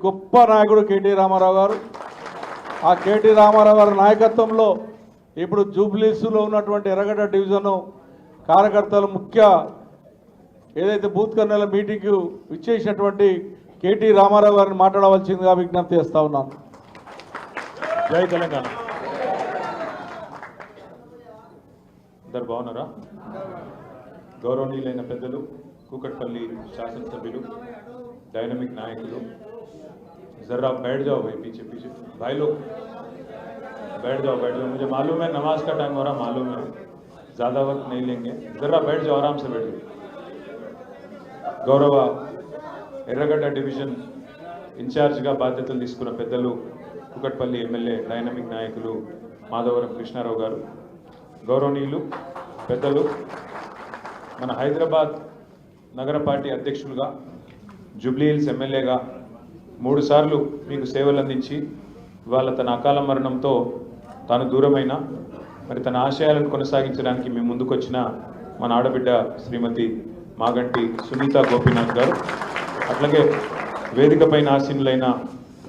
గొప్ప నాయకుడు కేటీ రామారావు గారు. ఆ కేటీ రామారావు గారి నాయకత్వంలో ఇప్పుడు జూబ్లీస్లో ఉన్నటువంటి ఎర్రగడ్డ డివిజను కార్యకర్తలు ముఖ్య ఏదైతే బూత్ కర్నెల మీటింగ్కు ఇచ్చేసినటువంటి కేటీ రామారావు గారిని మాట్లాడవలసిందిగా విజ్ఞప్తి చేస్తా ఉన్నాను. జై తెలంగాణ. అందరు బాగున్నారా? గౌరవనీయులైన పెద్దలు, కూకట్పల్లి శాసనసభ్యులు, डायनामिक नायकुలు, जरा बैठ जाओ भाई, पीछे पीछे भाई लोग बैठ जाओ. मुझे मालूम है नमाज का टाइम हो रहा, मालूम है, ज़्यादा वक्त नहीं लेंगे, जरा बैठ जाओ, आराम से बैठ जाओ. गौरव ఎర్రగడ్డ డివిజన్ ఇన్ఛార్జ్గా బాధ్యతలు తీసుకున్న పెద్దలు, కూకట్పల్లి ఎమ్మెల్యే డైనమిక్ నాయకులు మాధవరం కృష్ణారావు గారు, గౌరవనీయులు పెద్దలు, మన హైదరాబాద్ నగర పార్టీ అధ్యక్షులుగా, జూబ్లీ హిల్స్ ఎమ్మెల్యేగా 3 సార్లు మీకు సేవలు అందించి ఇవాళ తన అకాల మరణంతో తాను దూరమైన మరి తన ఆశయాలను కొనసాగించడానికి మేము ముందుకొచ్చిన మన ఆడబిడ్డ శ్రీమతి మాగంటి సునీత గోపీనాథ్ గారు, అట్లాగే వేదికపైన ఆసీనులైన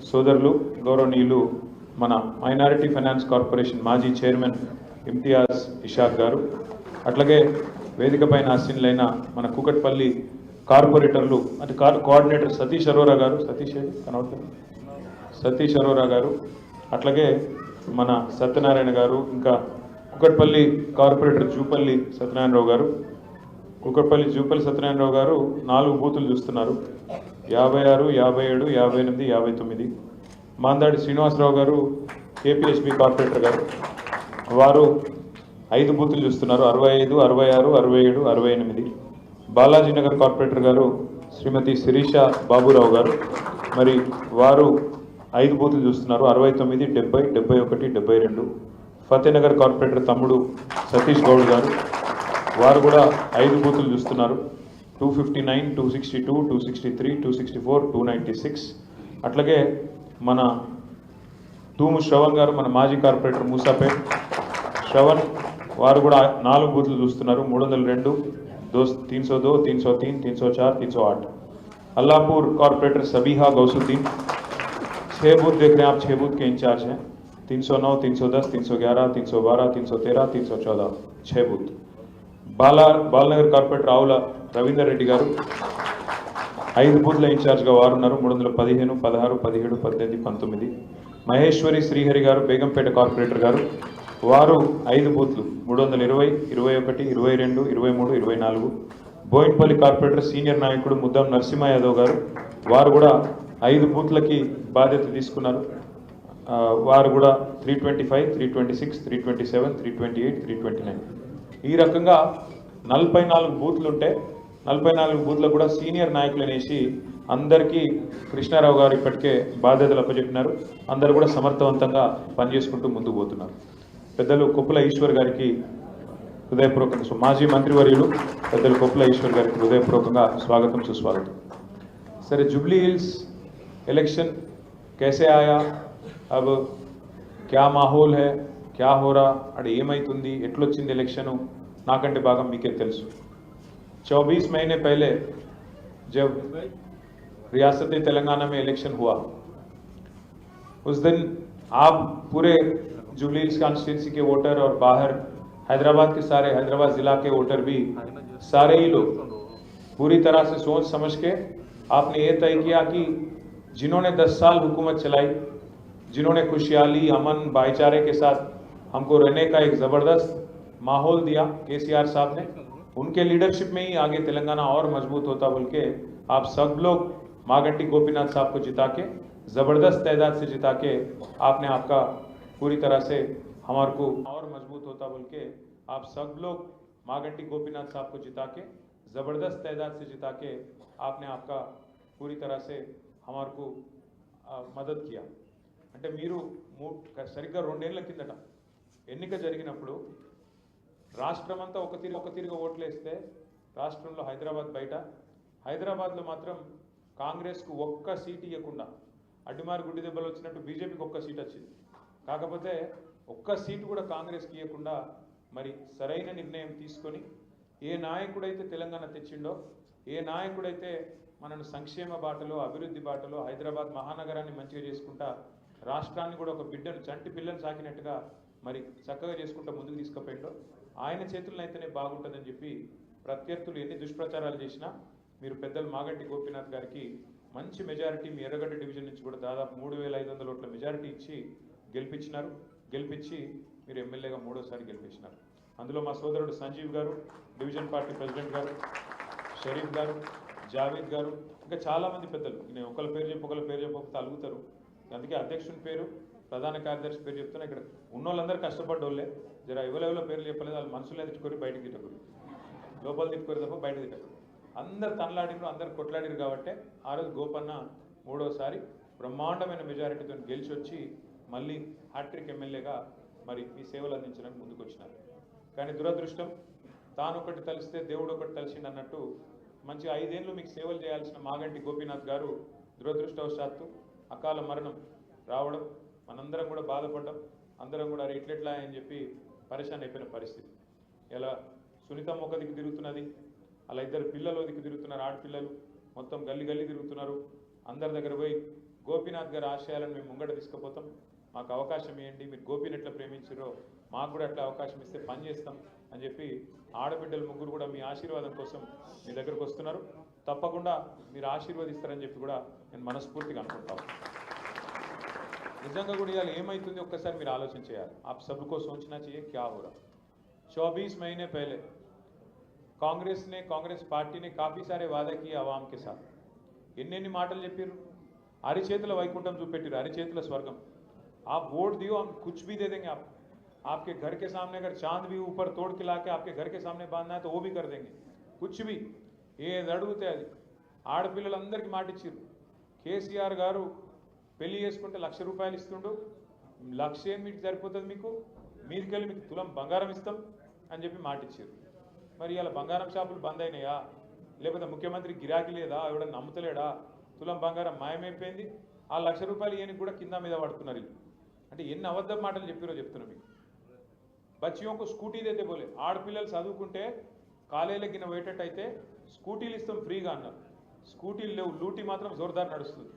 సోదరులు గౌరవనీయులు మన మైనారిటీ ఫైనాన్స్ కార్పొరేషన్ మాజీ చైర్మన్ ఇమ్తియాజ్ ఇషాక్ గారు, అట్లాగే వేదికపైన ఆసీనులైన మన కూకట్పల్లి కార్పొరేటర్లు అంటే కోఆర్డినేటర్ సతీష్ అరోరా గారు, సతీష్ అరోరా గారు, అట్లాగే మన సత్యనారాయణ గారు, ఇంకా కూకట్పల్లి కార్పొరేటర్ జూపల్లి సత్యనారాయణరావు గారు. కూకట్పల్లి జూపల్లి సత్యనారాయణరావు గారు 4 బూతులు చూస్తున్నారు, 56, 57, 58, 59. మాందాడి శ్రీనివాసరావు గారు కేపీహెచ్బి కార్పొరేటర్ గారు, వారు 5 బూతులు చూస్తున్నారు, 65, 66, 67, 68. బాలాజీనగర్ కార్పొరేటర్ గారు శ్రీమతి శిరీష బాబురావు గారు, మరి వారు 5 బూతులు చూస్తున్నారు, 69, 70, 71, 72. ఫతేనగర్ కార్పొరేటర్ తమ్ముడు సతీష్ గౌడ్ గారు, వారు కూడా 5 బూతులు చూస్తున్నారు, 259, 262, 263, 264, 296. అట్లాగే మన తూము శ్రవణ్ గారు, మన మాజీ కార్పొరేటర్ మూసాపేట్ శ్రవణ్, వారు కూడా 4 బూతులు చూస్తున్నారు, 302, 302, 303, 304, 308. अल्लाहपुर कॉर्पोरेटर सबीहा गौसुद्दीन, 6 बूथ देख रहे हैं आप, 6 बूथ के इंचार्ज हैं, 309, 310, 311, 312, 313, 314, 6 बूथ. బాలనగర్ కార్పొరేటర్ ఆవుల రవీందర్ రెడ్డి గారు 5 బూత్ల ఇన్ఛార్జ్గా వారు ఉన్నారు, 315, 16, 17, 18, 19. మహేశ్వరి శ్రీహరి గారు బేగంపేట కార్పొరేటర్ గారు, వారు 5 బూత్లు, 320, 21, 22, 23, 24. బోయిన్పల్లి కార్పొరేటర్ సీనియర్ నాయకుడు ముద్దం నరసింహ యాదవ్ గారు, వారు కూడా 5 బూత్లకి బాధ్యత తీసుకున్నారు, వారు కూడా 325, 326, 327, 328, 329. ఈ రకంగా 44 బూత్లు ఉంటే 44 బూత్లకు కూడా సీనియర్ నాయకులు అనేసి అందరికీ కృష్ణారావు గారు ఇప్పటికే బాధ్యతలు అప్పచెప్పినారు, అందరూ కూడా సమర్థవంతంగా పనిచేసుకుంటూ ముందుకు పోతున్నారు. పెద్దలు కొప్పుల ఈశ్వర్ గారికి హృదయపూర్వకంగా, మాజీ మంత్రివర్యులు పెద్దలు కొప్పుల ఈశ్వర్ గారికి హృదయపూర్వకంగా స్వాగతం సుస్వాగతం. సరే, జూబ్లీ హిల్స్ इलेक्शन कैसे आया, अब क्या माहौल है, क्या हो रहा, अरे ఏమైతుంది, ఎట్లొచ్చింది ఎలక్షన్ నాకంటే బాగా మీకే తెలుసు. 24 महीने पहले जब रियासत तेलंगाना में इलेक्शन हुआ, उस दिन आप पूरे जुबली हिल्स कॉन्स्टिट्यूंसी के वोटर और बाहर हैदराबाद के सारे हैदराबाद जिला के वोटर भी सारे ही लोग पूरी तरह से सोच समझ के आपने ये तय किया कि जिन्होंने 10 साल हुकूमत चलाई, जिन्होंने खुशहाली, अमन, भाईचारे के साथ हमको रहने का एक ज़बरदस्त माहौल दिया केसीआर साहब ने, उनके लीडरशिप में ही आगे तेलंगाना और मजबूत होता बोल के आप सब लोग मागंटी गोपीनाथ साहब को जिता के, ज़बरदस्त तादाद से जिता के आपने आपका पूरी तरह से हमारे को और मजबूत होता बोल के आप सब लोग मागंटी गोपीनाथ साहब को जिता के, ज़बरदस्त तादाद से जिता के आपने आपका पूरी तरह से हमारे को మద్దతు किया. అంటే మీరు సరిగ్గా 2 ఏళ్ల కిందట ఎన్నిక జరిగినప్పుడు రాష్ట్రమంతా ఒక తిరిగి ఓట్లు వేస్తే రాష్ట్రంలో హైదరాబాద్ బయట, హైదరాబాద్లో మాత్రం కాంగ్రెస్కు ఒక్క సీట్ ఇవ్వకుండా అడ్డిమారి గుడ్డి దెబ్బలు వచ్చినట్టు బీజేపీకి ఒక్క సీట్ వచ్చింది. కాకపోతే ఒక్క సీటు కూడా కాంగ్రెస్కి ఇవ్వకుండా మరి సరైన నిర్ణయం తీసుకొని ఏ నాయకుడైతే తెలంగాణ తెచ్చిండో, ఏ నాయకుడైతే మనను సంక్షేమ బాటలో అభివృద్ధి బాటలో హైదరాబాద్ మహానగరాన్ని మంచిగా చేసుకుంటా రాష్ట్రాన్ని కూడా ఒక బిడ్డను చంటి పిల్లని సాకినట్టుగా మరి చక్కగా చేసుకుంటా ముందుకు తీసుకుపోయిండో ఆయన చేతుల్లో అయితేనే బాగుంటుందని చెప్పి ప్రత్యర్థులు ఎన్ని దుష్ప్రచారాలు చేసినా మీరు పెద్దలు మాగంటి గోపీనాథ్ గారికి మంచి మెజారిటీ మీ ఎర్రగడ్డ డివిజన్ నుంచి కూడా దాదాపు 3,500 ఓట్ల మెజారిటీ ఇచ్చి గెలిపించి మీరు ఎమ్మెల్యేగా 3వ సారి గెలిపించినారు. అందులో మా సోదరుడు సంజీవ్ గారు, డివిజన్ పార్టీ ప్రెసిడెంట్ గారు, షరీఫ్ గారు, జావేద్ గారు, ఇంకా చాలామంది పెద్దలు, నేను ఒకళ్ళ పేరు చెప్పకపోతే అలుగుతారు. అందుకే అధ్యక్షుని పేరు, ప్రధాన కార్యదర్శి పేరు చెప్తున్నా. ఇక్కడ ఉన్నోళ్ళందరూ కష్టపడ్డోళ్ళే, జర ఎవరెవరో పేర్లు చెప్పలేదు, వాళ్ళు మనసులో తిట్టుకొని బయటకు తిట్టకూడదు, లోపల తిట్టుకోరు తప్ప బయట తిట్టకూడదు. అందరు తనలాడిరు, అందరు కొట్లాడిరు కాబట్టి ఆ రోజు గోపన్న 3వ సారి బ్రహ్మాండమైన మెజారిటీతో గెలిచి వచ్చి మళ్ళీ హ్యాట్రిక్ ఎమ్మెల్యేగా మరి మీ సేవలు అందించడానికి ముందుకు వచ్చినారు. కానీ దురదృష్టం, తాను ఒకటి తలిస్తే దేవుడు ఒకటి తలిసిండు అన్నట్టు మంచి 5 ఏళ్ళు మీకు సేవలు చేయాల్సిన మాగంటి గోపీనాథ్ గారు దురదృష్టవశాత్తు అకాల మరణం రావడం మనందరం కూడా బాధపడ్డాం. అందరం కూడా ఎట్లెట్లా అని చెప్పి పరేషాన్ అయిపోయిన పరిస్థితి. ఇలా సునీతమ్మ ఒక దిక్కు తిరుగుతున్నది, అలా 2 పిల్లలు దిక్కు తిరుగుతున్నారు, ఆడపిల్లలు మొత్తం గల్లీ తిరుగుతున్నారు. అందరి దగ్గర పోయి గోపీనాథ్ గారి ఆశయాలను మేము ముంగట తీసుకుపోతాం, మాకు అవకాశం ఇవ్వండి, మీరు గోపీని ఎట్లా ప్రేమించారో మాకు కూడా అట్లా అవకాశం ఇస్తే పని చేస్తాం అని చెప్పి ఆడబిడ్డలు 3 కూడా మీ ఆశీర్వాదం కోసం మీ దగ్గరకు వస్తున్నారు. తప్పకుండా మీరు ఆశీర్వదిస్తారని చెప్పి కూడా నేను మనస్ఫూర్తిగా అనుకుంటాను. నిజంగా కూడా ఇవాళ ఏమైతుంది ఒక్కసారి మీరు ఆలోచన చేయాలి. आप सबको सोचना चाहिए क्या हो रहा. 24 महीने पहले कांग्रेस पार्टी ने काफ़ी सारे वादे किए आवाम के साथ. ఎన్ని మాటలు చెప్పారు, అరిచేతుల వైకుంఠం చూపెట్టారు, అరిచేతుల స్వర్గం. आप वोट दियो, हम कुछ भी दे देंगे. आपके घर के सामने अगर चांद भी ऊपर तोड़ के लाके आपके घर के सामने बांधना है तो वो भी कर देंगे. कुछ भी ఏది అడిగితే అది. ఆడపిల్లలందరికీ మాట ఇచ్చారు. కేసీఆర్ గారు పెళ్లి చేసుకుంటే ₹1,00,000 ఇస్తుండు, 1,00,000 మీకు సరిపోతుంది, మీదికెళ్ళి మీకు తులం బంగారం ఇస్తాం అని చెప్పి మాట ఇచ్చారు. మరి ఇలా బంగారం షాపులు బంద్ అయినాయా, లేకపోతే ముఖ్యమంత్రి గిరాకీ లేదా, ఎవడన్నా నమ్ముతలేడా, తులం బంగారం మాయమైపోయింది, ఆ ₹1,00,000 ఈయనకి కూడా కింద మీద పడుతున్నారు. అంటే ఎన్ని అబద్ధ మాటలు చెప్పారో చెప్తున్నా మీకు. బచ్చియోంకు స్కూటీ దేతే బోలే, ఆడపిల్లలు చదువుకుంటే కాలేజీల కింద పోయేటట్టయితే స్కూటీలు ఇస్తాం ఫ్రీగా అన్నారు. స్కూటీలు లేవు, లూటీ మాత్రం జోర్దార్ నడుస్తుంది.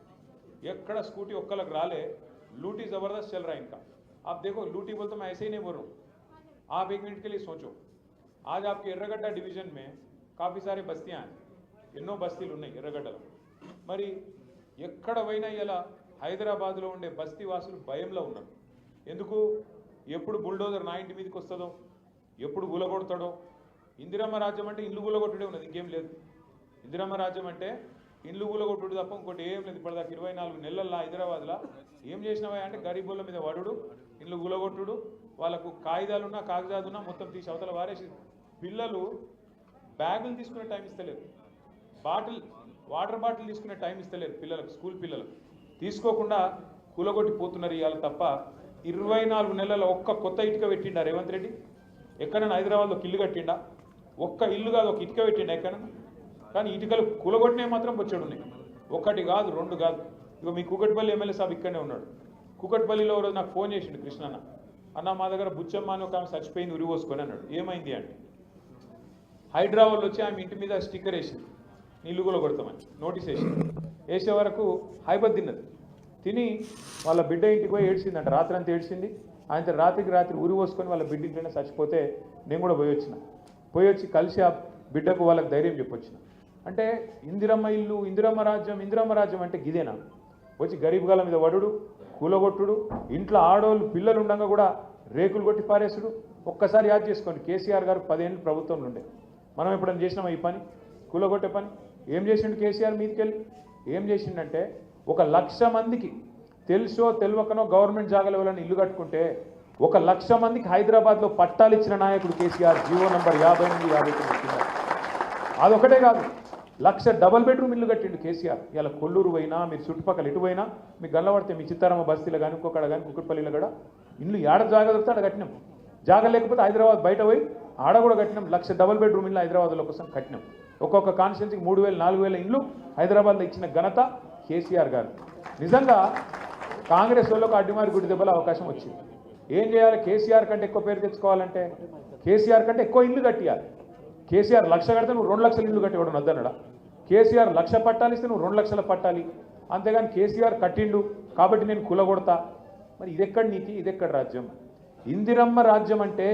ఎక్కడ స్కూటీ ఒక్కళ్ళకి రాలే, लूटी ज़बरदस्त चल रहा है इनका. आप देखो लूटी बोलते मैं ऐसे ही नहीं बोल रहा हूँ, आप 1 मिनट के लिए सोचो. आज आपके ఎర్రగడ్డ डिवीजन में काफ़ी सारी बस्तियाँ हैं, ఎన్నో బస్తీలు ఉన్నాయి ఎర్రగడ్డలో. మరి ఎక్కడ పోయినా ఇలా హైదరాబాద్లో ఉండే బస్తీ వాసులు భయంలో ఉన్నారు. ఎందుకు? ఎప్పుడు బుల్డోజర్ నా ఇంటి మీదకి వస్తుందో, ఎప్పుడు గులగొడతాడో. ఇందిరమ్మ రాజ్యం అంటే ఇల్లు గులగొట్టుడే ఉన్నది, ఇంకేం లేదు. ఇందిరమ్మ రాజ్యం అంటే ఇల్లు కూలగొట్టుడు తప్ప ఇంకోటి ఏం లేదు. ఇప్పటిదాకా 24 నెలల్లో హైదరాబాద్లో ఏం చేసినవా అంటే గరీబుల మీద వడుడు, ఇల్లు కూలగొట్టుడు, వాళ్ళకు కాగితాలున్నా కాగజాదున్నా మొత్తం తీసి అవతల వారేసి. పిల్లలు బ్యాగులు తీసుకునే టైం ఇస్తలేరు, వాటర్ బాటిల్ తీసుకునే టైం ఇస్తలేరు పిల్లలకు, స్కూల్ పిల్లలకు. తీసుకోకుండా కూలగొట్టి పోతున్నారు ఇవాళ తప్ప 24 నెలల ఒక్క కొత్త ఇటుక పెట్టిండా రేవంత్ రెడ్డి? ఎక్కడైనా హైదరాబాద్లో ఒక ఇల్లు కట్టిండా? ఒక్క ఇల్లు కాదు, ఒక ఇటుక పెట్టిండా ఎక్కడన్నా? కానీ ఇటుకలు కూలగొట్టినే మాత్రం వచ్చాడు ఉన్నాయి. 1 కాదు 2 కాదు. ఇక మీ కూకట్పల్లి ఎమ్మెల్యే సాబ్ ఇక్కడనే ఉన్నాడు. కూకట్పల్లిలో రోజు నాకు ఫోన్ చేసిండు కృష్ణన్న, అన్న మా దగ్గర బుచ్చమ్మ అని ఒక ఆమె చచ్చిపోయింది ఉరిపోసుకొని అన్నాడు. ఏమైంది అంటే హైదరాబాద్లో వచ్చి ఆమె ఇంటి మీద స్టిక్కర్ వేసింది, నీళ్ళు కూలగొడతామని నోటీస్ వేసింది. వేసే వరకు హైబత్ తిని వాళ్ళ బిడ్డ ఇంటికి పోయి ఏడ్చిందంట, రాత్రి అంతా ఏడ్చింది. ఆయన రాత్రికి ఉరి పోసుకొని వాళ్ళ బిడ్డ ఇంట్లోనే చచ్చిపోతే నేను కూడా పోయి వచ్చి కలిసి ఆ బిడ్డకు వాళ్ళకి ధైర్యం చెప్పొచ్చిన. అంటే ఇందిరమ్మ ఇల్లు, ఇందిరమ్మ రాజ్యం అంటే గిదేనా? వచ్చి గరీబ్ గాల మీద వడుడు, కూలగొట్టుడు, ఇంట్లో ఆడోళ్ళు పిల్లలు ఉండగా కూడా రేకులు కొట్టి పారేసుడు. ఒక్కసారి యాద్ చేసుకోండి, కేసీఆర్ గారు 10 ఏళ్ళు ప్రభుత్వంలో ఉండే. మనం ఎప్పుడైనా చేసినామా ఈ పని, కూలగొట్టే పని? ఏం చేసిండు కేసీఆర్ మీదకెళ్ళి? ఏం చేసిండంటే 1,00,000 మందికి తెలుసో తెలియకనో గవర్నమెంట్ జాగాలో ఎవరైనా ఇల్లు కట్టుకుంటే 1,00,000 మందికి హైదరాబాద్లో పట్టాలు ఇచ్చిన నాయకుడు కేసీఆర్. GO number 58, 59. అదొకటే కాదు, 1,00,000 డబల్ బెడ్రూమ్ ఇల్లు కట్టిండు కేసీఆర్. ఇలా కొల్లూరు పోయినా మీరు చుట్టుపక్కల ఎటు పోయినా మీకు గల్లబడితే మీ చిత్తారమ్మ బస్తీలో కానీ ఇంకొకడ కానీ కుక్కట్పల్లిలో కూడా ఇల్లు ఏడ జాగా దొరికితే ఆడ కట్టినాం. జాగా లేకపోతే హైదరాబాద్ బయట పోయి ఆడ కూడా కట్టినాం. 1,00,000 డబల్ బెడ్రూమ్ ఇల్లు హైదరాబాద్లో కోసం కట్టినాం. ఒక్కొక్క కాన్స్టిట్యున్సీకి 3,000, 4,000 ఇల్లు హైదరాబాద్లో ఇచ్చిన ఘనత కేసీఆర్ గారు. నిజంగా కాంగ్రెస్ వాళ్ళకు అడ్డిమారి గుడి దెబ్బల అవకాశం వచ్చింది. ఏం చేయాలి? కేసీఆర్ కంటే ఎక్కువ పేరు తెచ్చుకోవాలంటే కేసీఆర్ కంటే ఎక్కువ ఇల్లు కట్టియాలి. కేసీఆర్ 1,00,000 కడితే నువ్వు 2 లక్షల ఇల్లు కట్టేవాడు వద్దన్నాడా? కేసీఆర్ 1,00,000 పట్టాలు ఇస్తే నువ్వు 2 లక్షల పట్టాలి, అంతేగాని కేసీఆర్ కట్టిండు కాబట్టి నేను కులగొడతా. మరి ఇదెక్కడ నీతి, ఇదెక్కడ రాజ్యం? ఇందిరమ్మ రాజ్యం అంటే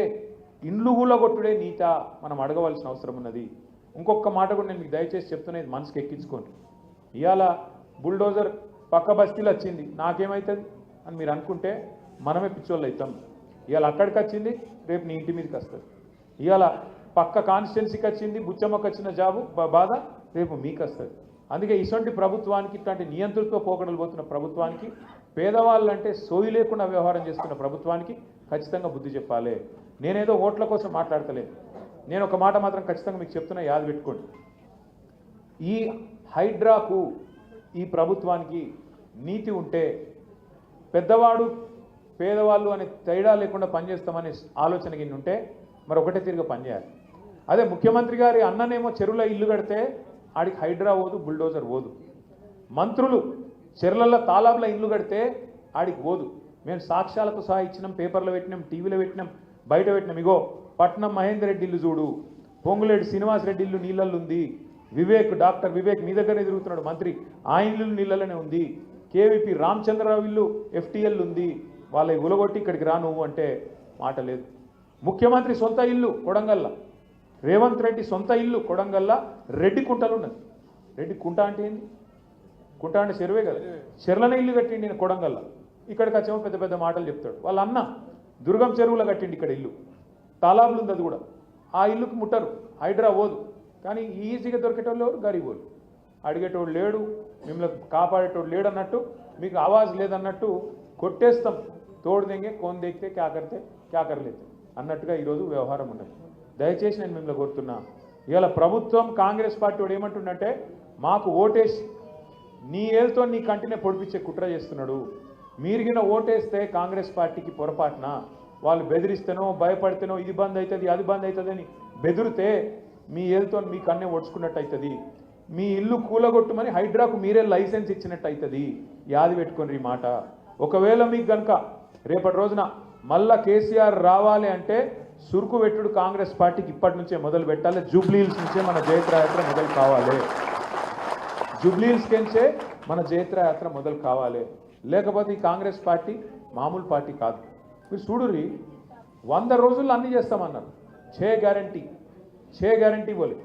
ఇండ్లు కూలగొట్టుడే నీత మనం అడగవలసిన అవసరం ఉన్నది. ఇంకొక మాట కూడా నేను మీకు దయచేసి చెప్తున్నది, మనసుకి ఎక్కించుకోండి. ఇవాళ బుల్డోజర్ పక్క బస్తీలు వచ్చింది, నాకేమవుతుంది అని మీరు అనుకుంటే మనమే పిచ్చోళ్ళు అవుతాం. ఇవాళ అక్కడికి వచ్చింది, రేపు నీ ఇంటి మీదకి వస్తుంది. ఇవాళ పక్క కాన్స్టిట్యున్సీకి వచ్చింది, బుచ్చమ్మకి వచ్చిన జాబు బాధ రేపు మీకు వస్తుంది. అందుకే ఇటువంటి ప్రభుత్వానికి, ఇట్లాంటి నియంతృత్వ పోకడలు పోతున్న ప్రభుత్వానికి, పేదవాళ్ళంటే సోయి లేకుండా వ్యవహారం చేస్తున్న ప్రభుత్వానికి ఖచ్చితంగా బుద్ధి చెప్పాలి. నేనేదో ఓట్ల కోసం మాట్లాడతలేదు. నేను ఒక మాట మాత్రం ఖచ్చితంగా మీకు చెప్తున్నా, యాద పెట్టుకోండి. ఈ హైడ్రాకు, ఈ ప్రభుత్వానికి నీతి ఉంటే పెద్దవాడు పేదవాళ్ళు అనే తేడా లేకుండా పనిచేస్తామనే ఆలోచన కింద ఉంటే మరి ఒకటే తిరిగి పనిచేయాలి. అదే ముఖ్యమంత్రి గారి అన్ననేమో చెరువులో ఇల్లు కడితే ఆడికి హైడ్రా పోదు, బుల్డోజర్ పోదు. మంత్రులు చెరువులలో తాలాబుల ఇల్లు కడితే ఆడికి పోదు. మేము సాక్ష్యాలతో సహా ఇచ్చినాం, పేపర్లో పెట్టినాం, టీవీలో పెట్టినాం, బయట పెట్టినాం. ఇగో పట్నం మహేందర్ రెడ్డి ఇల్లు చూడు, పొంగులేటి శ్రీనివాస్ రెడ్డి ఇల్లు నీళ్ళల్లో ఉంది, వివేక్, డాక్టర్ వివేక్ మీ దగ్గరనే తిరుగుతున్నాడు మంత్రి, ఆ ఇల్లు నీళ్ళలోనే ఉంది, కేవీపీ రామచంద్రరావు ఇల్లు FTL ఉంది. వాళ్ళ ఉలగొట్టి ఇక్కడికి రా నువ్వు అంటే మాట లేదు. ముఖ్యమంత్రి సొంత ఇల్లు కొడంగల్ల, రేవంత్ రెడ్డి సొంత ఇల్లు కొడంగల్ల రెడ్డి కుంటలు ఉన్నది. రెడ్డి కుంట అంటే ఏంది? కుంట అంటే చెరువే కదా, చెర్లనే ఇల్లు కట్టిండి నేను కొడంగల్ల. ఇక్కడికి వచ్చేమో పెద్ద పెద్ద మాటలు చెప్తాడు. వాళ్ళ అన్న దుర్గం చెరువులో కట్టిండి ఇక్కడ ఇల్లు, తాలాబులు ఉంది అది కూడా. ఆ ఇల్లుకి ముట్టరు, హైడ్రా పోదు. కానీ ఈజీగా దొరికేటోళ్ళు ఎవరు? గరీబోళ్ళు. అడిగేటోడు లేడు, మిమ్మల్ని కాపాడేటోడు లేడు అన్నట్టు, మీకు ఆవాజ్ లేదన్నట్టు కొట్టేస్తాం. తోడు దెంగే కోన్ దేకితే క్యా కర్లేతే అన్నట్టుగా ఈరోజు వ్యవహారం ఉన్నది. దయచేసి నేను మిమ్మల్ని కోరుతున్నా, ఇవాళ ప్రభుత్వం కాంగ్రెస్ పార్టీ వాడు ఏమంటుండంటే, మాకు ఓటేసి నీ ఏళ్ళతో నీ కంటినే పొడిపించే కుట్ర చేస్తున్నాడు. మీరిగిన ఓటేస్తే కాంగ్రెస్ పార్టీకి పొరపాటున వాళ్ళు బెదిరిస్తేనో భయపడితేనో ఇది బంద్ అవుతుంది అది బంద్ అవుతుంది అని బెదిరితే మీ ఏళ్ళతో మీ కన్నే ఒడుచుకున్నట్టు అవుతుంది. మీ ఇల్లు కూలగొట్టుమని హైడ్రాకు మీరే లైసెన్స్ ఇచ్చినట్టు అవుతుంది. యాది పెట్టుకోండి ఈ మాట. ఒకవేళ మీకు కనుక రేపటి రోజున మళ్ళా కేసీఆర్ రావాలి అంటే సురుకు పెట్టుడు కాంగ్రెస్ పార్టీకి ఇప్పటి నుంచే మొదలు పెట్టాలి. జూబ్లీహిల్స్ నుంచే మన జయత్రయాత్ర మొదలు కావాలి. జూబ్లీహిల్స్ నుంచే మన జయత్రయాత్ర మొదలు కావాలి. లేకపోతే ఈ కాంగ్రెస్ పార్టీ మామూలు పార్టీ కాదు. మీరు చూడుర్రి, 100 రోజుల్లో అన్నీ చేస్తామన్నారు. 6 गारंटी बोले,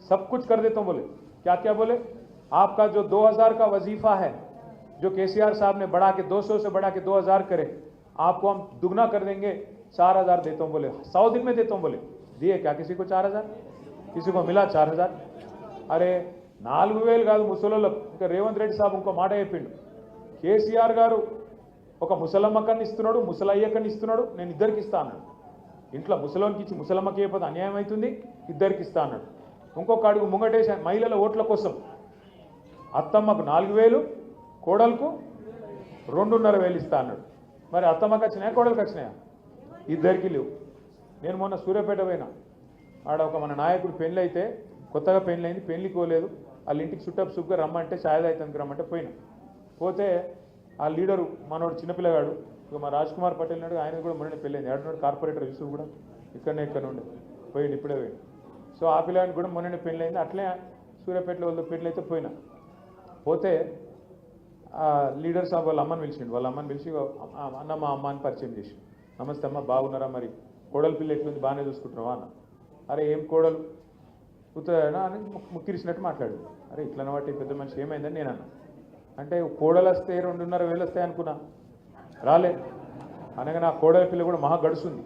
सब कुछ कर देता हूँ बोले. क्या क्या बोले? आपका जो 2000 का वजीफा है, जो केसीआर साहब ने बढ़ा के 200 से बढ़ा के 2000 करे, आपको हम दुगना कर देंगे, 4000 देता हूँ बोले. 100 दिन में देता हूँ बोले. दिए क्या किसी को 4000? किसी को मिला 4000? अरे 4000 కాదు ముసలోళ్ళకు. ఇంకా రేవంత్ రెడ్డి సాబ్ ఇంకో మాట చెప్పిండు, కేసీఆర్ గారు ఒక ముసలమ్మకని ఇస్తున్నాడు, ముసలయ్యకని ఇస్తున్నాడు, నేను ఇద్దరికి ఇస్తా అన్నాడు. ఇంట్లో ముసలోనికి ఇచ్చి ముసలమ్మకి అయిపోతే అన్యాయం అవుతుంది, ఇద్దరికి ఇస్తా అన్నాడు. ఇంకొక అడుగు ముంగటేసి మహిళల ఓట్ల కోసం అత్తమ్మకు 4000, కోడలకు 2,500 ఇస్తా అన్నాడు. మరి అత్తమ్మకి వచ్చినాయా, కోడలకు వచ్చినాయా? ఇద్దరికి లేవు. నేను మొన్న సూర్యాపేట పోయినా, ఆడ ఒక మన నాయకుడు పెళ్ళి అయితే, కొత్తగా పెళ్ళి అయింది, పెళ్ళికి పోలేదు, వాళ్ళ ఇంటికి చుట్టపు సుగ్గా రమ్మంటే ఛాయ్ తాగితానికి రమ్మంటే పోయినా. పోతే ఆ లీడరు మనోడు చిన్నపిల్లగాడు, ఇక మా రాజ్ కుమార్ పటేల్ నాడు, ఆయన కూడా మొన్న పెళ్ళైంది. ఆడున్నాడు కార్పొరేటర్ యూసుఫ్ కూడా, ఇక్కడ నుండి పోయింది, ఇప్పుడే పోయింది. సో ఆ పిల్లగానికి కూడా మొన్న పెళ్ళైంది. అట్లే సూర్యాపేటలో వాళ్ళ పెళ్ళి అయితే పోయినా. పోతే లీడర్ సాబ్ వాళ్ళ అమ్మని పిలిచిండు. వాళ్ళ అమ్మని పిలిచి, అన్న మా అమ్మాని పరిచయం చేసి, నమస్తే అమ్మ, బాగున్నారా, మరి కోడలు పిల్ల ఎట్లుంది, బాగానే చూసుకుంటున్నావా అన్న. అరే ఏం కోడలు కూతురా అని ముక్కిరిసినట్టు మాట్లాడు. అరే ఇట్లన బట్టి పెద్ద మనిషి ఏమైందని నేను అన్నా. అంటే కోడలు వస్తే 2,500 వస్తాయి అనుకున్నా, రాలే. అనగా నా కోడల పిల్ల కూడా మహా గడుస్తుంది.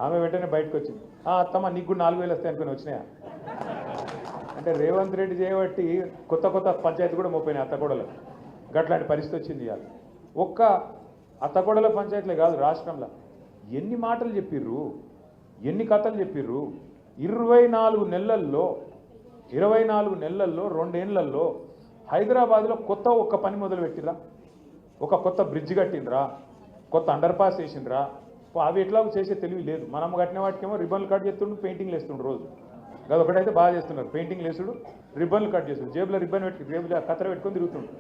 ఆమె వెంటనే బయటకు వచ్చింది, అత్తమ్మ నీకు కూడా 4000 వస్తాయి అనుకుని వచ్చినాయా అంటే రేవంత్ రెడ్డి చేయబట్టి కొత్త పంచాయతీ కూడా మోపోయినాయి అత్తకోడలకు. గట్లాంటి పరిస్థితి వచ్చింది. ఇవాళ ఒక్క అత్తకోడల పంచాయతీలే కాదు, రాష్ట్రంలో ఎన్ని మాటలు చెప్పిర్రు, ఎన్ని కథలు చెప్పిర్రు. 24 నెలల్లో 2 ఏళ్లలో హైదరాబాద్లో ఒక్క పని మొదలు పెట్టిరా, ఒక కొత్త బ్రిడ్జ్ కట్టిండ్రా, కొత్త అండర్ పాస్ వేసిండ్రా. అవి ఎట్లాగో చేసే తెలివి లేదు. మనం కట్టిన వాటికేమో రిబ్బన్లు కట్ చేస్తుండ్రు, పెయింటింగ్లు వేస్తుండ్రు. రోజు అది ఒకటైతే బాగా చేస్తున్నారు, పెయింటింగ్లు వేసుడు, రిబ్బన్లు కట్ చేస్తుండ్రు. జేబులో రిబ్బన్ పెట్టి, జేబులో కత్తెర పెట్టుకొని తిరుగుతుండ్రు.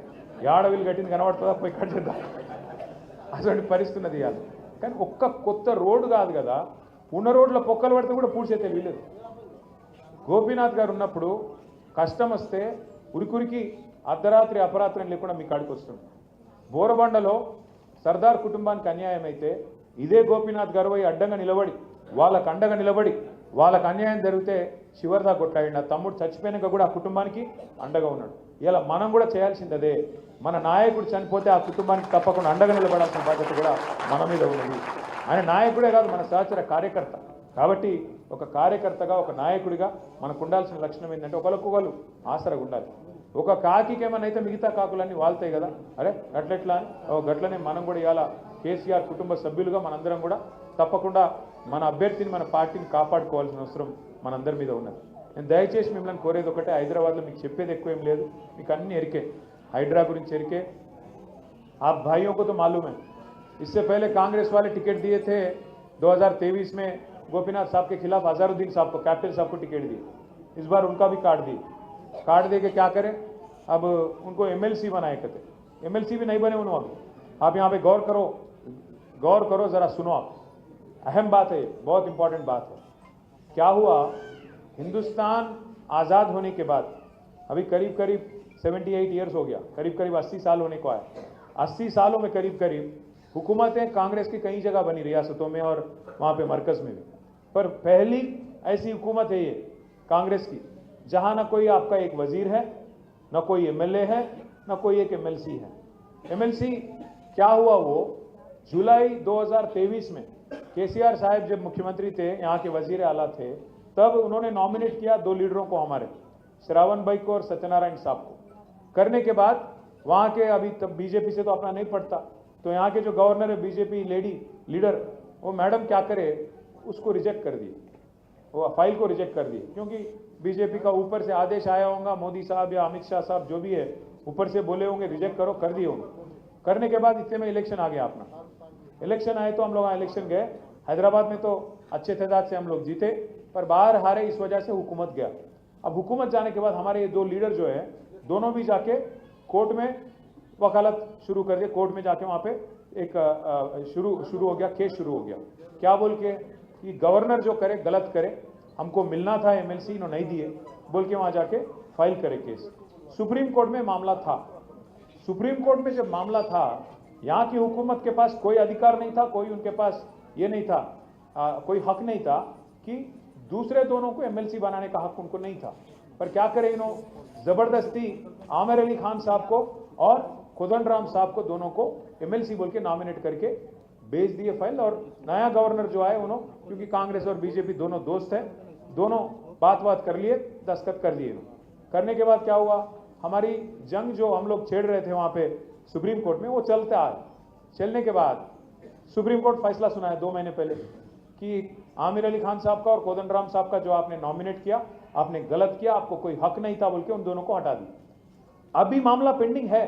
ఏడవిలు కట్టింది కనబడుతుందా, పోయి కట్ చేద్దాం, అటువంటి పరిస్థితి ఉన్నది ఇవాళ. కానీ ఒక్క కొత్త రోడ్డు కాదు కదా, ఉన్న రోడ్ల పొక్కలు పడితే కూడా పూడ్చే తెలియలేదు. గోపీనాథ్ గారు ఉన్నప్పుడు కష్టం వస్తే ఉరికురికి అర్ధరాత్రి అపరాత్రం లేకుండా మీ కాడికి వస్తుంది. బోరబండలో సర్దార్ కుటుంబానికి అన్యాయం అయితే ఇదే గోపీనాథ్ గర్వయ్య అడ్డంగా నిలబడి వాళ్ళకు అండగా నిలబడి వాళ్ళకు అన్యాయం జరిగితే చివరిదా కొట్లాడి నా తమ్ముడు చచ్చిపోయినాక కూడా ఆ కుటుంబానికి అండగా ఉన్నాడు. ఇలా మనం కూడా చేయాల్సింది అదే. మన నాయకుడు చనిపోతే ఆ కుటుంబానికి తప్పకుండా అండగా నిలబడాల్సిన బాధ్యత కూడా మన మీద ఉన్నది. ఆయన నాయకుడే కాదు, మన సహచర కార్యకర్త. కాబట్టి ఒక కార్యకర్తగా ఒక నాయకుడిగా మనకు ఉండాల్సిన లక్షణం ఏంటంటే ఒకరికొకరు ఆసరగా ఉండాలి. ఒక కాకికి ఏమైనా అయితే మిగతా కాకులన్నీ వాళ్తాయి కదా, అరే గట్లెట్లా అని గట్లనే మనం కూడా ఇవాళ కేసీఆర్ కుటుంబ సభ్యులుగా మనందరం కూడా తప్పకుండా మన అభ్యర్థిని మన పార్టీని కాపాడుకోవాల్సిన అవసరం మనందరి మీద ఉన్నది. నేను దయచేసి మిమ్మల్ని కోరేది ఒకటే, హైదరాబాద్లో మీకు చెప్పేది ఎక్కువ ఏం లేదు, మీకు అన్ని ఎరికే, హైడ్రా గురించి ఎరికే. आप भाइयों को तो मालूम है, इससे पहले कांग्रेस वाले टिकट दिए थे 2023 में गोपीनाथ साहब के खिलाफ अजहरुद्दीन साहब को, कैप्टन साहब को टिकट दिए. इस बार उनका भी काट दिए. काट दे के क्या करें, अब उनको एमएलसी बनाए कहते. एमएलसी भी नहीं बने उन्होंने. आप यहाँ पे गौर करो ज़रा सुनो. आप अहम बात है, बहुत इंपॉर्टेंट बात है. क्या हुआ, हिंदुस्तान आज़ाद होने के बाद अभी करीब 78 ईयर्स हो गया, करीब 80 साल होने को आया. 80 सालों में करीब हुकूमतें कांग्रेस की कई जगह बनी, रियासतों में और वहाँ पे मरकज़ में भी. पर पहली ऐसी हुकूमत है ये कांग्रेस की जहाँ न कोई आपका एक वजीर है, न कोई एमएलए है, न कोई एक एमएलसी है. एमएलसी क्या हुआ, वो जुलाई 2023 में केसीआर साहब जब मुख्यमंत्री थे, यहाँ के वजीर आला थे, तब उन्होंने नॉमिनेट किया 2 लीडरों को, हमारे श्रावण भाई को और सत्यनारायण साहब को. करने के बाद वहाँ के अभी तब बीजेपी से तो अपना नहीं पड़ता, तो यहाँ के जो गवर्नर है बीजेपी लीडर, वो मैडम क्या करे, उसको रिजेक्ट कर दिए, वो फाइल को रिजेक्ट कर दिए. क्योंकि बीजेपी का ऊपर से आदेश आया होगा, मोदी साहब या अमित शाह साहब जो भी है ऊपर से बोले होंगे रिजेक्ट करो, कर दिए होंगे. करने के बाद इतने में इलेक्शन आ गया अपना. इलेक्शन आए तो हम लोग वहाँ इलेक्शन गए. हैदराबाद में तो अच्छे तादाद से हम लोग जीते, पर बाहर हारे, इस वजह से हुकूमत गया. अब हुकूमत जाने के बाद हमारे ये 2 लीडर जो है, दोनों भी जाके कोर्ट में वकालत शुरू कर दिए. कोर्ट में जाके वहाँ पे एक शुरू हो गया, केस शुरू हो गया. क्या बोल के कि गवर्नर जो करे गलत करे, हमको मिलना था एमएलसी, इन्होंने नहीं दिए बोल के वहाँ जाके फाइल करे केस. सुप्रीम कोर्ट में मामला था. सुप्रीम कोर्ट में जब मामला था, यहाँ की हुकूमत के पास कोई अधिकार नहीं था, कोई उनके पास ये नहीं था, कोई हक नहीं था कि दूसरे दोनों को एमएलसी बनाने का हक उनको नहीं था. पर क्या करें, इन्होंने जबरदस्ती आमिर अली खान साहब को और कोदंडराम साहब को, दोनों को एमएलसी बोल के नॉमिनेट करके भेज दिए फाइल. और नया गवर्नर जो आए उन्होंने, क्योंकि कांग्रेस और बीजेपी दोनों दोस्त हैं, दोनों बात कर लिए, दस्तखत कर दिए. करने के बाद क्या हुआ, हमारी जंग जो हम लोग छेड़ रहे थे वहाँ पे सुप्रीम कोर्ट में, वो चलता है. चलने के बाद सुप्रीम कोर्ट फैसला सुनाया 2 महीने पहले कि आमिर अली खान साहब का और कोदंडराम साहब का जो आपने नॉमिनेट किया, आपने गलत किया, आपको कोई हक नहीं था बोल के उन दोनों को हटा दिया. अभी मामला पेंडिंग है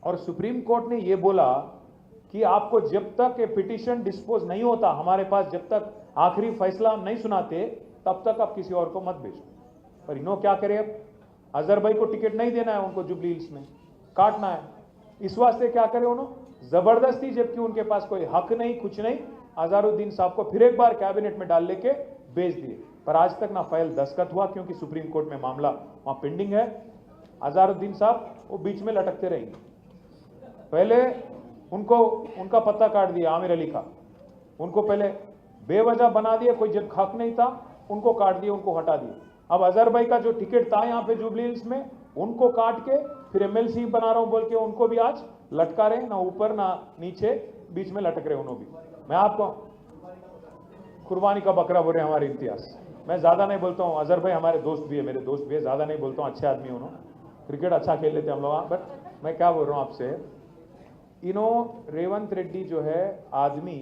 और सुप्रीम कोर्ट ने ये बोला कि आपको जब तक ये पिटीशन डिस्पोज नहीं होता, हमारे पास जब तक आखिरी फैसला हम नहीं सुनाते, तब तक आप किसी और को मत भेजो. पर इन्हों क्या करे, अब अजहर भाई को टिकट नहीं देना है, उनको जुबली हिल्स में काटना है. इस वास्ते क्या करे उन्होंने, जबरदस्ती, जबकि उनके पास कोई हक नहीं, कुछ नहीं, अजहरुद्दीन साहब को फिर एक बार कैबिनेट में डाल लेके भेज दिए. पर आज तक ना फाइल दस्तखत हुआ, क्योंकि सुप्रीम कोर्ट में मामला वहाँ पेंडिंग है. अजहरुद्दीन साहब वो बीच में लटकते रहेंगे. पहले उनका पत्ता काट दिया आमिर अली का, उनको पहले बेवजह बना दिया, कोई जब हक नहीं था उनको काट दिया, उनको हटा दिया. अब अजहर भाई का जो टिकट था यहाँ पे जुबली हिल्स में, उनको काट के फिर एमएलसी बना रहा हूँ बोल के उनको भी आज लटका रहे, ना ऊपर ना नीचे, बीच में लटक रहे उन्होंने भी. मैं आपको कुर्बानी का बकरा बोल रहे हैं हमारे इतिहास. मैं ज़्यादा नहीं बोलता हूँ, अजहर भाई हमारे दोस्त भी है, मेरे दोस्त भी है, ज़्यादा नहीं बोलता हूँ, अच्छे आदमी उन्होंने, क्रिकेट अच्छा खेल लेते हम लोग. बट मैं क्या बोल रहा हूँ आपसे, रेवंत रेड्डी जो है आदमी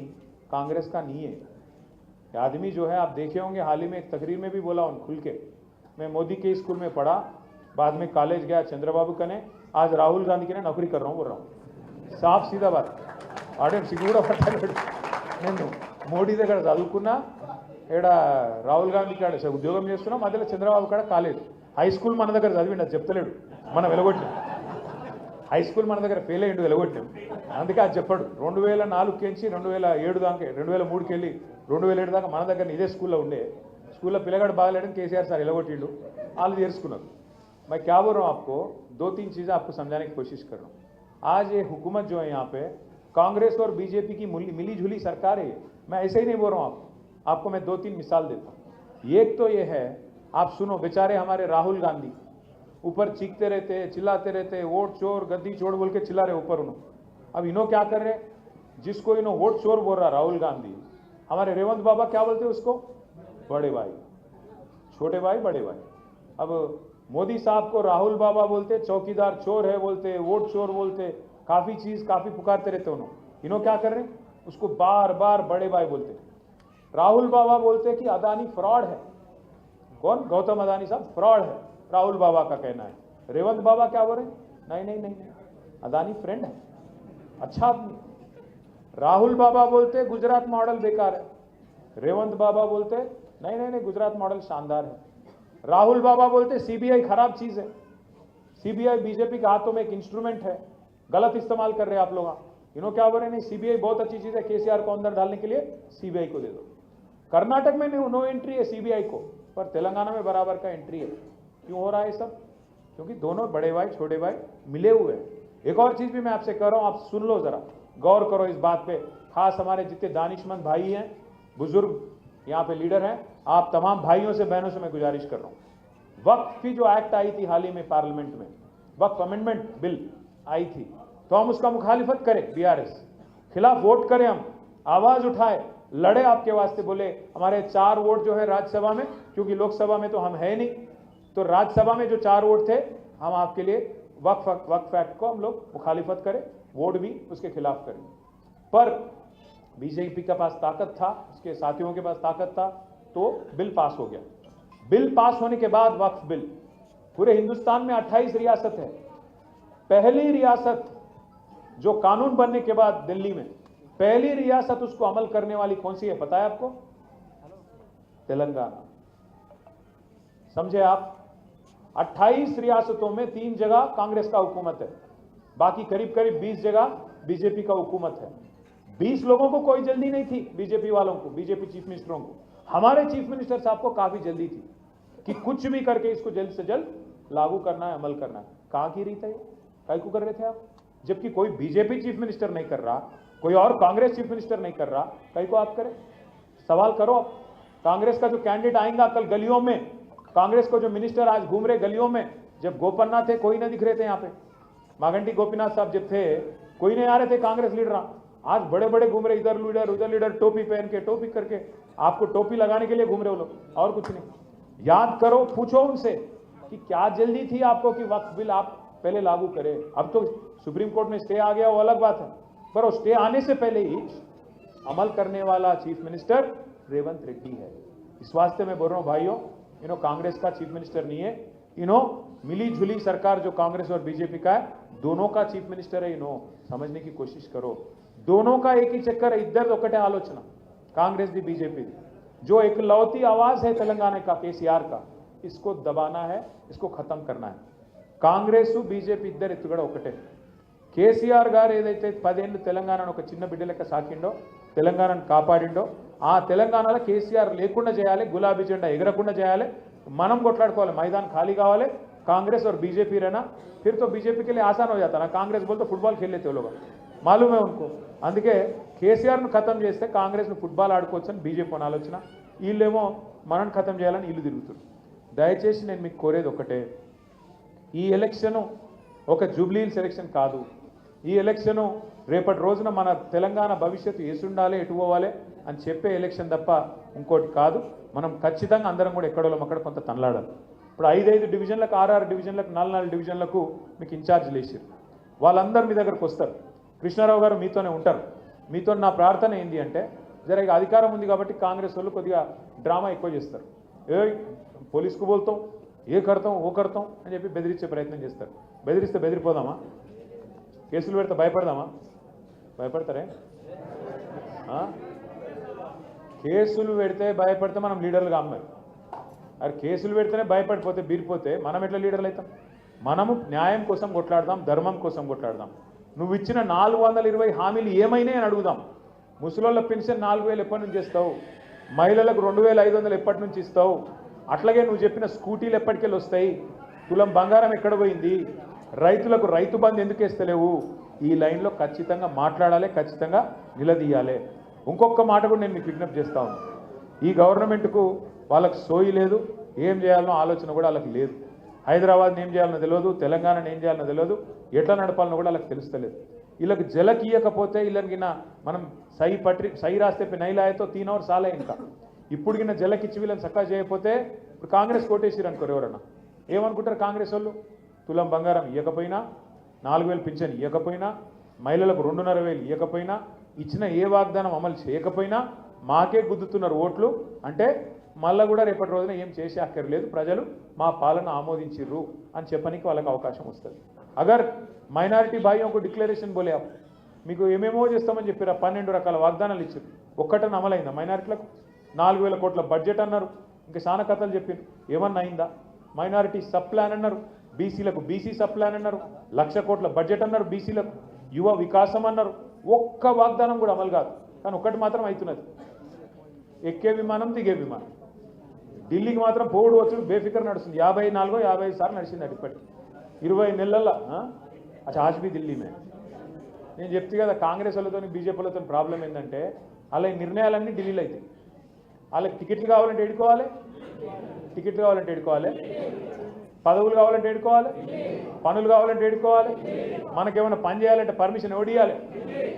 कांग्रेस का नहीं है. आदमी जो है आप देखे होंगे, हाल ही में एक तकरीर में भी बोला उन खुल के, मैं मोदी के स्कूल में पढ़ा, बाद में कॉलेज गया चंद्रबाबू कने, आज राहुल गांधी के नौकरी कर रहा हूँ बोल रहा हूँ. साफ सीधा बात. आड़े सिगूड़ा पड़ता నేను మోడీ దగ్గర చదువుకున్నా, ఇక్కడ రాహుల్ గాంధీ కాడ ఉద్యోగం చేస్తున్నా, మధ్యలో చంద్రబాబు కాడ కాలేదు. హై స్కూల్ మన దగ్గర చదివిండు, అది చెప్తలేడు, మనం వెలగొట్టినాం. హై స్కూల్ మన దగ్గర ఫెయిల్ అయ్యిండు, వెలగొట్టినాం. అందుకే అది చెప్పాడు. 2004 2007 దాకా, 2003 వెళ్ళి 2007 దాకా మన దగ్గర ఇదే స్కూల్లో ఉండే. స్కూల్లో పిల్లగాడు బాగలేడని కేసీఆర్ సార్ వెలగొట్టిండు, వాళ్ళు చేర్చుకున్నారు. मैं क्या बोल रहा हूँ आपको, 2-3 चीज़ें आपको समझाने की कोशिश कर रहा हूँ। आज ये हुकूमत जो है यहाँ पे कांग्रेस और बीजेपी की मिली जुली सरकार है। मैं ऐसे ही नहीं बोल रहा हूँ आपको मैं 2-3 मिसाल देता हूँ। एक तो ये है, आप सुनो, बेचारे हमारे राहुल गांधी ऊपर चीखते रहते, चिल्लाते रहते, वोट चोर गद्दी चोर बोल के चिल्ला रहे ऊपर उन्होंने। अब इन्हों क्या कर रहे, जिसको इन्हों वोट चोर बोल रहा राहुल गांधी, हमारे रेवंत बाबा क्या बोलते उसको, बड़े भाई, छोटे भाई बड़े भाई। अब मोदी साहब को राहुल बाबा बोलते, चौकीदार चोर है बोलते, वोट चोर बोलते, काफी पुकारते रहते उन्होंने। इन्हों क्या कर रहे हैं, उसको बार बार बड़े भाई बोलते। राहुल बाबा बोलते कि अदानी फ्रॉड है। कौन, गौतम अदानी साहब फ्रॉड है, राहुल बाबा का कहना है। रेवंत बाबा क्या बोल रहे, नहीं, अदानी फ्रेंड है, अच्छा आदमी। राहुल बाबा बोलते गुजरात मॉडल बेकार है, रेवंत बाबा बोलते नहीं, गुजरात मॉडल शानदार है। राहुल बाबा बोलते सीबीआई खराब चीज है, सीबीआई बीजेपी के हाथों में एक इंस्ट्रूमेंट है, गलत इस्तेमाल कर रहे हैं आप लोग। इन्हों क्या बोल रहे, नहीं सीबीआई बहुत अच्छी चीज है, केसीआर को अंदर डालने के लिए सीबीआई को दे दो। कर्नाटक में नो एंट्री है सीबीआई को, पर तेलंगाना में बराबर का एंट्री है। क्यों हो रहा है सब, क्योंकि दोनों बड़े भाई छोटे भाई मिले हुए हैं। एक और चीज भी मैं आपसे कह रहा हूं, आप सुन लो जरा, गौर करो इस बात पे। खास हमारे जितने दानिशमंद भाई हैं, बुजुर्ग यहाँ पे लीडर हैं, आप तमाम भाइयों से बहनों से मैं गुजारिश कर रहा हूँ, वक्फ की जो एक्ट आई थी हाल ही में पार्लियामेंट में, वक्फ अमेंडमेंट बिल आई थी, तो हम उसका मुखालिफत करें, बीआरएस खिलाफ वोट करें, हम आवाज उठाए, लड़े आपके वास्ते, बोले हमारे 4 वोट जो है राज्यसभा में, क्योंकि लोकसभा में तो हम है नहीं, तो राज्यसभा में जो 4 वोट थे, हम आपके लिए वक्फ एक्ट को हम लोग मुखालिफत करें, वोट भी उसके खिलाफ करें। पर बीजेपी के पास ताकत था, उसके साथियों के पास ताकत था, तो बिल पास हो गया। बिल पास होने के बाद वक्फ बिल पूरे हिंदुस्तान में 28 रियासत है, पहली रियासत जो कानून बनने के बाद दिल्ली में पहली रियासत उसको अमल करने वाली कौन सी है पता है आपको, तेलंगाना। समझे आप, 28 रियासतों में 3 जगह कांग्रेस का हुकूमत है, बाकी करीब 20 जगह बीजेपी का हुकूमत है। 20 लोगों को कोई जल्दी नहीं थी, बीजेपी वालों को, बीजेपी चीफ मिनिस्टरों को, हमारे चीफ मिनिस्टर साहब को काफी जल्दी थी कि कुछ भी करके इसको जल्द से जल्द लागू करना है, अमल करना है। कहां की रीत है, काय को कर रहे थे आप, जबकि कोई बीजेपी चीफ मिनिस्टर नहीं कर रहा, कोई और कांग्रेस चीफ मिनिस्टर नहीं कर रहा, काय को आप करें। सवाल करो, कांग्रेस का जो कैंडिडेट आएगा कल गलियों में, कांग्रेस को जो मिनिस्टर आज घूम रहे गलियों में, जब गोपन्ना थे कोई नहीं दिख रहे थे, यहाँ पे मागंटी गोपीनाथ साहब जब थे कोई नहीं आ रहे थे कांग्रेस लीडर, आज बड़े बड़े घूम रहे, इधर लीडर उधर लीडर, टोपी पहन के, टोपी करके, आपको टोपी लगाने के लिए घूम रहे हो लोग, और कुछ नहीं। याद करो, पूछो उनसे कि क्या जल्दी थी आपको कि वक्फ बिल आप पहले लागू करें। अब तो सुप्रीम कोर्ट में स्टे आ गया, वो अलग बात है, पर स्टे आने से पहले ही अमल करने वाला चीफ मिनिस्टर रेवंत रेड्डी है। इस वास्ते मैं बोल रहा हूं भाइयों, इन्हों कांग्रेस का चीफ मिनिस्टर नहीं है, इन्हों मिली जुली सरकार जो कांग्रेस और बीजेपी का है, दोनों का चीफ मिनिस्टर है। इन्हों समझने की कोशिश करो, दोनों का एक ही चक्कर है, इधर ఒకటే ఆలోచన, कांग्रेस दी बीजेपी दी, जो एक लौती आवाज है तेलंगाना का केसीआर का, इसको दबाना है, इसको खत्म करना है। कांग्रेस बीजेपी इधर ఎత్తుగడ ఒకటే। కేసీఆర్ గారు ఏదైతే 10 ఏళ్ళు తెలంగాణను ఒక చిన్న బిడ్డ లెక్క సాకిండో, తెలంగాణను కాపాడిండో, ఆ తెలంగాణలో కేసీఆర్ లేకుండా చేయాలి, గులాబీ జెండా ఎగరకుండా చేయాలి, మనం కొట్లాడుకోవాలి, मैदान खाली కావాలి। कांग्रेस और बीजेपी रहना, फिर तो बीजेपी के लिए आसान हो जाता ना, कांग्रेस बोल तो फुटबॉल खेल लेते हो लोग, मालूम है उनको। అందుకే కేసీఆర్ ను ఖతం చేస్తే కాంగ్రెస్ ను ఫుట్బాల్ ఆడుకోవచ్చని బీజేపీ అని ఆలోచన, వీళ్ళేమో మనని ఖతం చేయాలని వీళ్ళు తిరుగుతారు। దయచేసి నేను మీకు కోరేది ఒకటే, ఈ ఎలక్షన్ ఒక జూబ్లీ హిల్స్ ఎలక్షన్ కాదు, ఈ ఎలక్షన్ రేపటి రోజున మన తెలంగాణ భవిష్యత్తు ఏసుండాలి, ఎటు పోవాలి అని చెప్పే ఎలక్షన్ తప్ప ఇంకోటి కాదు। మనం ఖచ్చితంగా అందరం కూడా ఎక్కడోళ్ళం అక్కడ కొంత తనలాడాలి। ఇప్పుడు 5 డివిజన్లకు, 6 డివిజన్లకు, 4 డివిజన్లకు మీకు ఇన్ఛార్జ్లు వేసారు, వాళ్ళందరూ మీ దగ్గరకు వస్తారు। కృష్ణారావు గారు మీతోనే ఉంటారు। మీతో నా ప్రార్థన ఏంటి అంటే, జర ఇక అధికారం ఉంది కాబట్టి కాంగ్రెస్ వాళ్ళు కొద్దిగా డ్రామా ఎక్కువ చేస్తారు, ఏ పోలీస్కు బోల్తాం, ఏ కడతాం ఓ కడతాం అని చెప్పి బెదిరించే ప్రయత్నం చేస్తారు। బెదిరిస్తే బెదిరిపోదామా, కేసులు పెడితే భయపడదామా, భయపడతారే? కేసులు పెడితే భయపడితే మనం లీడర్లుగా అమ్మాయి, అరే కేసులు పెడితేనే భయపడిపోతే బీరిపోతే మనం ఎట్లా లీడర్లు అవుతాం? మనము న్యాయం కోసం కొట్లాడదాం, ధర్మం కోసం కొట్లాడదాం। నువ్వు ఇచ్చిన 420 హామీలు ఏమైనా అని అడుగుదాం। ముసలోళ్ళ పెన్షన్ 4000 ఎప్పటి నుంచి ఇస్తావు, మహిళలకు 2500 ఎప్పటి నుంచి ఇస్తావు, అట్లాగే నువ్వు చెప్పిన స్కూటీలు ఎప్పటికెళ్ళి వస్తాయి, తులం బంగారం ఎక్కడ పోయింది, రైతులకు రైతు బంధు ఎందుకు వేస్తలేవు, ఈ లైన్లో ఖచ్చితంగా మాట్లాడాలి, ఖచ్చితంగా నిలదీయాలి. ఇంకొక మాట కూడా నేను మీకు విజ్ఞప్తి చేస్తా ఉన్నాను. ఈ గవర్నమెంట్కు వాళ్ళకి సోయి లేదు, ఏం చేయాలనో ఆలోచన కూడా వాళ్ళకి లేదు. హైదరాబాద్ని ఏం చేయాలనో తెలియదు, తెలంగాణని ఏం చేయాలనో తెలియదు, ఎట్లా నడపాలనో కూడా వాళ్ళకి తెలుస్తలేదు. వీళ్ళకి జలకి ఇవ్వకపోతే వీళ్ళకి మనం సై రాస్తే నైలాయతో 3 hours సాలే. ఇంకా ఇప్పుడు గిన్న జలకిచ్చి వీళ్ళని చక్కగా చేయకపోతే ఇప్పుడు కాంగ్రెస్ కోటేసిరు అనుకోరు ఎవరన్నా, ఏమనుకుంటారు కాంగ్రెస్ వాళ్ళు? తులం బంగారం ఇవ్వకపోయినా, 4000 పింఛన్ ఇవ్వకపోయినా, మహిళలకు 2,500 ఇవ్వకపోయినా, ఇచ్చిన ఏ వాగ్దానం అమలు చేయకపోయినా మాకే గుద్దుతున్నారు ఓట్లు అంటే మళ్ళీ కూడా రేపటి రోజున ఏం చేసే అక్కర్లేదు, ప్రజలు మా పాలన ఆమోదించిర్రు అని చెప్పడానికి వాళ్ళకి అవకాశం వస్తుంది. అగర్ మైనారిటీ భాయ్యం ఒక డిక్లరేషన్ బోలే మీకు ఏమేమో చేస్తామని చెప్పారు, 12 రకాల వాగ్దానాలు ఇచ్చారు, ఒక్కటని అమలైందా? మైనారిటీలకు 4,000 కోట్ల బడ్జెట్ అన్నారు, ఇంకా చాలా కథలు చెప్పారు, ఏమన్నా అయిందా? మైనారిటీ సబ్ ప్లాన్ అన్నారు, బీసీలకు బీసీ సబ్ ప్లాన్ అన్నారు, 1,00,000 కోట్ల బడ్జెట్ అన్నారు, బీసీలకు యువ వికాసం అన్నారు, ఒక్క వాగ్దానం కూడా అమలు కాదు. కానీ ఒక్కటి మాత్రం అవుతున్నది, ఎక్కే విమానం దిగే విమానం. ఢిల్లీకి మాత్రం పోవుడు వచ్చి బేఫికర్ నడుస్తుంది, 54-55 సార్లు నడిచింది అది ఇప్పటికి 20 నెలల్లో. అచ్చా ఆజ్ బీ ఢిల్లీ మే నేను చెప్తే కదా, కాంగ్రెస్ వాళ్ళతో బీజేపీ వాళ్ళతో ప్రాబ్లం ఏంటంటే అలా నిర్ణయాలన్నీ ఢిల్లీలో అవుతాయి. వాళ్ళకి టికెట్లు కావాలంటే ఎడుకోవాలి, టికెట్లు కావాలంటే ఎడుకోవాలి, పదవులు కావాలంటే ఎడుకోవాలి, పనులు కావాలంటే ఎడుకోవాలి, మనకేమైనా పని చేయాలంటే పర్మిషన్ ఎవడు ఇవ్వాలి,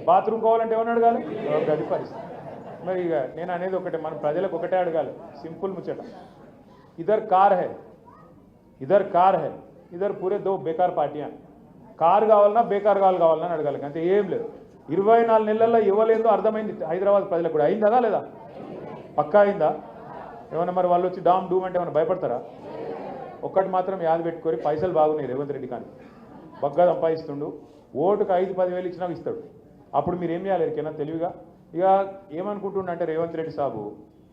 బాత్రూమ్ కావాలంటే ఏమైనా అడగాలి, అది పరిస్థితి. మరి ఇక నేను అనేది ఒకటే, మన ప్రజలకు ఒకటే అడగాలి, సింపుల్ ముచ్చట. ఇద్దరు కార్ హై, ఇద్దరు పూరే 2 బేకార్ పార్టీయా. కారు కావాలన్నా బేకార్ కావాలన్నా అడగాలి, అంతే, ఏం లేదు. 24 నెలల్లో ఇవ్వలేదో అర్థమైంది హైదరాబాద్ ప్రజలకు కూడా. అయిందా లేదా? పక్కా అయిందా? ఏమన్నా మరి వాళ్ళు వచ్చి డామ్ డూమ్ అంటే ఏమైనా భయపడతారా? ఒక్కటి మాత్రం యాద పెట్టుకొని, పైసలు బాగున్నాయి రేవంత్ రెడ్డి కానీ బగ్గా సంపాదిస్తుండు, ఓటుకు 5-10 వేలు ఇచ్చినా ఇస్తాడు. అప్పుడు మీరు ఏం చేయాలి ఎరికైనా తెలివిగా? ఇక ఏమనుకుంటుండ అంటే రేవంత్ రెడ్డి సాబు,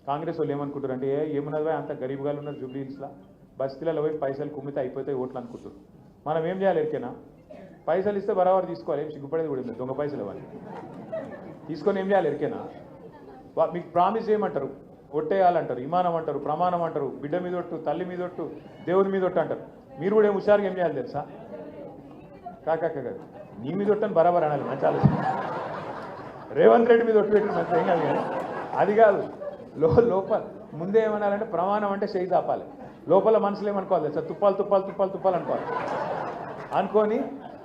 కాంగ్రెస్ వాళ్ళు ఏమనుకుంటారు అంటే, ఏమన్నది అంత గరీబ్గా ఉన్నారు జూబ్లీ హిల్స్లో, బస్తీలలో పోయి పైసలు కుమ్మితే అయిపోతాయి ఓట్లు అనుకుంటారు. మనం ఏం చేయాలి ఎరికైనా? పైసలు ఇస్తే బరాబర్ తీసుకోవాలి, ఏం సిగ్గుపడేది కూడా లేదు, దొంగ పైసలు ఇవ్వాలి. తీసుకొని ఏం చేయాలి ఎరికైనా? మీకు ప్రామిస్ చేయమంటారు, ఒట్టేయాలంటారు, ఇమానం అంటారు, ప్రమాణం అంటారు, బిడ్డ మీద ఒట్టు, తల్లి మీద ఒట్టు, దేవుని మీద ఒట్టు అంటారు. మీరు కూడా ఏం హుషారుగా ఏం చేయాలి తెలుసా? కాదు నీ మీద ఒట్టని బరాబర్ అనాలి, మంచి ఆలోచన. రేవంత్ రెడ్డి మీద ఒట్టు పెట్టిన మంచి ఏం కాదు, కానీ అది కాదు. లోపల ముందే ఏమనాలంటే ప్రమాణం అంటే చేయి తాపాలి, లోపల మనసులు ఏమనుకోవాలి తెలుసా? తుప్పాలు అనుకోవాలి. అనుకొని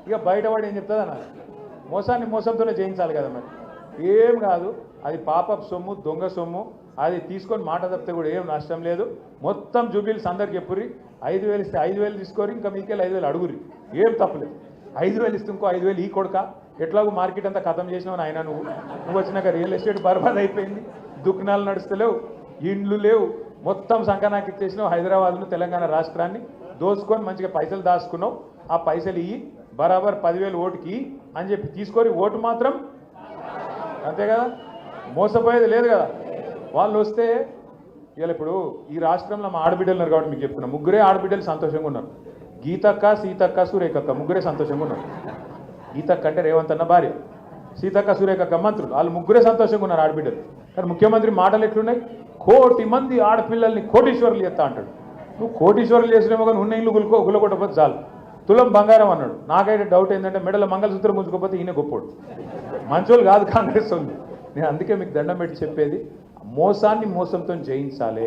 ఇక బయటపడి ఏం చెప్తుంది అనాలి, మోసాన్ని మోసంతోనే జయించాలి కదా. మరి ఏం కాదు, అది పాపపు సొమ్ము, దొంగ సొమ్ము, అది తీసుకొని మాట తప్పితే కూడా ఏం నష్టం లేదు. మొత్తం జూబ్లీస్ అందరికి చెప్పుర్రి, 5,000 ఇస్తే 5,000 తీసుకోరి, ఇంకా మీకెళ్ళి 5,000 అడుగురి, ఏం తప్పలేదు. 5,000 ఇస్తే ఇంకో 5,000 ఈ కొడుక, ఎట్లాగో మార్కెట్ అంతా ఖతం చేసినావు ఆయన, నువ్వు వచ్చినాక రియల్ ఎస్టేట్ బర్బాద్ అయిపోయింది, దుకాణాలు నడుస్తలేవు, ఇండ్లు లేవు, మొత్తం సంకనాకి ఇచ్చేసినావు, హైదరాబాద్ను తెలంగాణ రాష్ట్రాన్ని దోచుకొని మంచిగా పైసలు దాచుకున్నావు. ఆ పైసలు ఇయ్యి బరాబర్ 10,000 ఓటుకి అని చెప్పి తీసుకొని ఓటు మాత్రం అంతే కదా, మోసపోయేది లేదు కదా. వాళ్ళు వస్తే ఇలా ఇప్పుడు ఈ రాష్ట్రంలో మా ఆడబిడ్డలు ఉన్నారు కాబట్టి మీకు చెప్తున్నా, 3 ఆడబిడ్డలు సంతోషంగా ఉన్నారు, గీతక్క, సీతక్క, సురేఖక్క, 3 సంతోషంగా ఉన్నారు. గీతక్క అంటే రేవంత్ అన్న భార్య, సీతక్క, సురేఖక్క మంత్రులు, వాళ్ళు 3 సంతోషంగా ఉన్నారు ఆడబిడ్డలు. కానీ ముఖ్యమంత్రి మాటలు ఎట్లున్నాయి? 1,00,00,000 మంది ఆడపిల్లల్ని కోటీశ్వరులు చేస్తా అంటాడు. నువ్వు కోటీశ్వరులు చేసినేమో కానీ ఉన్న ఇల్లు గుల్లగొట్టకపోతే చాలు, తులం బంగారం అన్నాడు. నాకైతే డౌట్ ఏంటంటే మెడల మంగళసూత్రం ముంచుకోకపోతే ఈయన గొప్పోడు, మంచోళ్ళు కాదు కాంగ్రెస్ వాళ్ళు. నేను అందుకే మీకు దండం పెట్టి చెప్పేది, మోసాన్ని మోసంతో జయించాలి.